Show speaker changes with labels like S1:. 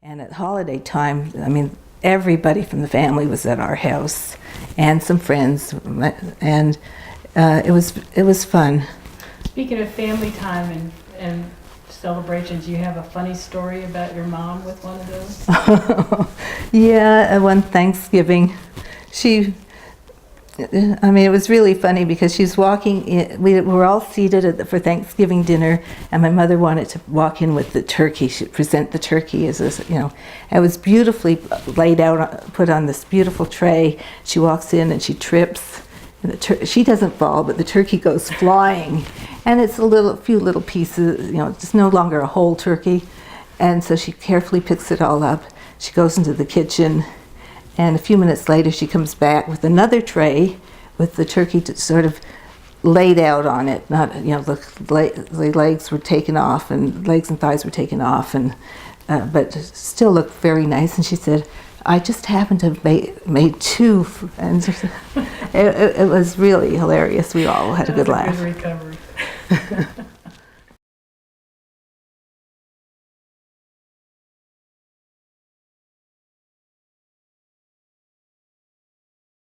S1: And at holiday time, I mean, everybody from the family was at our house, and some friends, and it was fun.
S2: Speaking of family time and celebrations, you have a funny story about your mom with one of those?
S1: Yeah, one Thanksgiving, I mean, it was really funny because she's walking in, we were all seated for Thanksgiving dinner, and my mother wanted to walk in with the turkey. She'd present the turkey as it was beautifully laid out, put on this beautiful tray. She walks in and she trips, and she doesn't fall, but the turkey goes flying, and it's a few little pieces, just no longer a whole turkey. And so she carefully picks it all up. She goes into the kitchen, and a few minutes later she comes back with another tray with the turkey sort of laid out on it. Not, the legs were taken off, and legs and thighs were taken off, and but still looked very nice. And she said, "I just happened to have made two," and it was really hilarious. We all had a good laugh.
S2: Good recovery.